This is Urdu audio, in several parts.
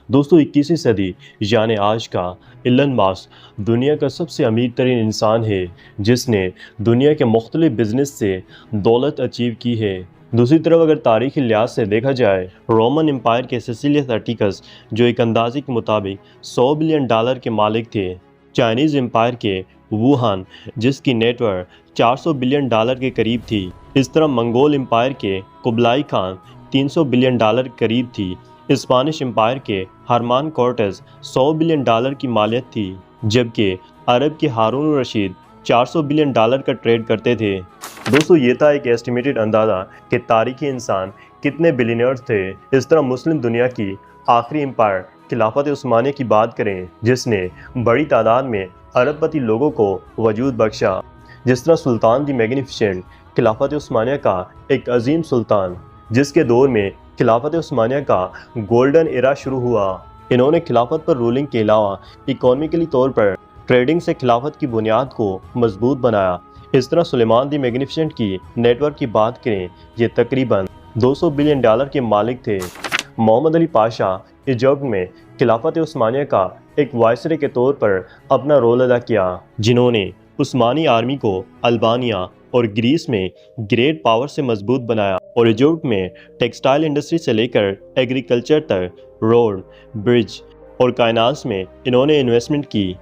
دوستو 21ویں صدی یعنی آج کا ایلن ماسک دنیا کا سب سے امیر ترین انسان ہے جس نے دنیا کے مختلف بزنس سے دولت اچیو کی ہے۔ دوسری طرف اگر تاریخی لحاظ سے دیکھا جائے، رومن امپائر کے سیسیلیس اٹیکس جو ایک اندازے کے مطابق $100 بلین کے مالک تھے، چائنیز امپائر کے ووہان جس کی نیٹ ورتھ $400 بلین کے قریب تھی، اس طرح منگول امپائر کے قبلائی خان $300 بلین قریب تھی، اسپانش امپائر کے ہرمان کورٹز $100 بلین کی مالیت تھی، جبکہ عرب کے ہارون الرشید $400 بلین کا ٹریڈ کرتے تھے۔ دوستو یہ تھا ایک ایسٹیمیٹڈ اندازہ کہ تاریخی انسان کتنے بلینئرز تھے۔ اس طرح مسلم دنیا کی آخری امپائر خلافت عثمانیہ کی بات کریں جس نے بڑی تعداد میں عرب پتی لوگوں کو وجود بخشا، جس طرح سلطان دی میگنیفیسنٹ خلافت عثمانیہ کا ایک عظیم سلطان جس کے دور میں خلافت عثمانیہ کا گولڈن ایرا شروع ہوا۔ انہوں نے خلافت پر رولنگ کے علاوہ اکانومیکلی طور پر ٹریڈنگ سے خلافت کی بنیاد کو مضبوط بنایا۔ اس طرح سلیمان دی میگنیفیسنٹ کی نیٹ ورک کی بات کریں، یہ تقریباً $200 بلین کے مالک تھے۔ محمد علی پاشا ایجپٹ میں خلافت عثمانیہ کا ایک وائسرے کے طور پر اپنا رول ادا کیا، جنہوں نے عثمانی آرمی کو البانیہ اور گریس میں گریٹ پاور سے مضبوط بنایا، اور ایجپٹ میں ٹیکسٹائل انڈسٹری سے لے کر ایگریکلچر تک روڈ، برج اور کائنانس میں انہوں نے انویسٹمنٹ کی۔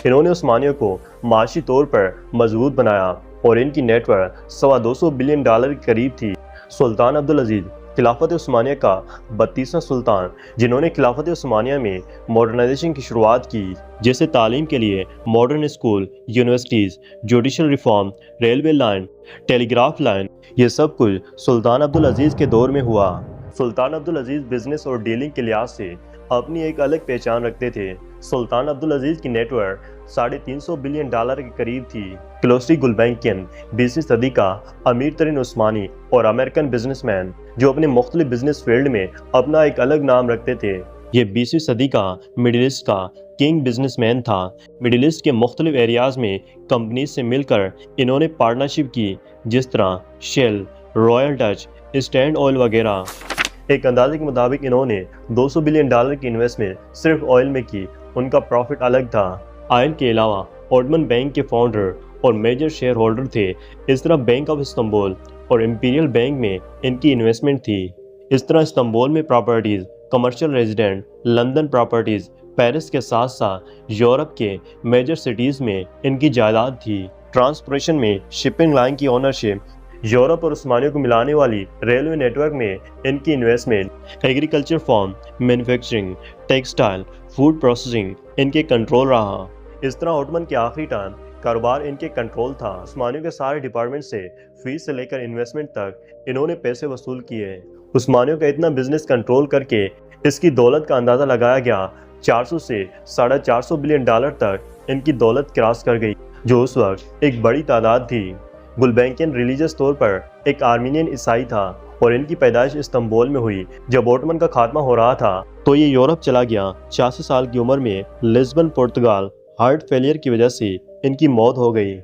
انہوں نے عثمانیوں کو معاشی طور پر مضبوط بنایا اور ان کی نیٹ ورتھ $250 بلین کے قریب تھی۔ سلطان عبدالعزیز خلافت عثمانیہ کا 32واں سلطان، جنہوں نے خلافت عثمانیہ میں ماڈرنائزیشن کی شروعات کی، جیسے تعلیم کے لیے modern school, universities, judicial reform, railway line, telegraph line, یہ سب کچھ سلطان عبدالعزیز کے دور میں ہوا۔ سلطان عبدالعزیز بزنس اور ڈیلنگ کے لحاظ سے اپنی ایک الگ پہچان رکھتے تھے۔ سلطان عبدالعزیز کی نیٹ ورتھ $350 بلین کے قریب تھی۔ کلوسٹی گلبینکن 20ویں صدی کا امیر ترین عثمانی اور امریکن بزنس مین جو اپنے مختلف بزنس فیلڈ میں اپنا ایک الگ نام رکھتے تھے۔ یہ 20ویں صدی کا مڈل ایسٹ کا کنگ بزنس مین تھا۔ مڈل ایسٹ کے مختلف ایریاز میں کمپنیز سے مل کر انہوں نے پارٹنرشپ کی، جس طرح shell, Royal Dutch, stand oil وغیرہ۔ ایک اندازے کے مطابق انہوں نے $200 بلین کی انویسٹمنٹ صرف آئل میں کی۔ ان کا پروفٹ الگ تھا۔ آئل کے علاوہ اوٹمن بینک کے فاؤنڈر اور میجر شیئر ہولڈر تھے۔ اس طرح بینک آف استنبول اور امپیریل بینک میں ان کی انویسٹمنٹ تھی۔ اس طرح استنبول میں properties, commercial resident, London properties, Paris کے ساتھ ساتھ یورپ کے میجر سٹیز میں ان کی جائیداد تھی۔ ٹرانسپورٹیشن میں شپنگ لائن کی اونرشپ، یورپ اور عثمانیوں کو ملانے والی ریلوے نیٹ ورک میں ان کی investment, agriculture farm, manufacturing, textile, food processing ان کے کنٹرول رہا۔ اس طرح اوٹمن کے آخری ٹائم کاروبار ان کے کنٹرول تھا۔ عثمانیوں کے سارے ڈپارٹمنٹ سے فیس سے لے کر انویسٹمنٹ تک انہوں نے پیسے وصول کیے۔ عثمانیوں کا اتنا بزنس کنٹرول کر کے اس کی دولت کا اندازہ لگایا گیا، 400 سے $450 بلین تک ان کی دولت کراس کر گئی، جو اس وقت ایک بڑی تعداد تھی۔ گلبینکن ریلیجس طور پر ایک آرمینین عیسائی تھا اور ان کی پیدائش استنبول میں ہوئی۔ جب اوٹمن کا خاتمہ ہو رہا تھا تو یہ یورپ چلا گیا۔ 86 سال کی عمر میں لزبن، پرتگال ہارٹ فیلئر کی وجہ سے ان کی موت ہو گئی۔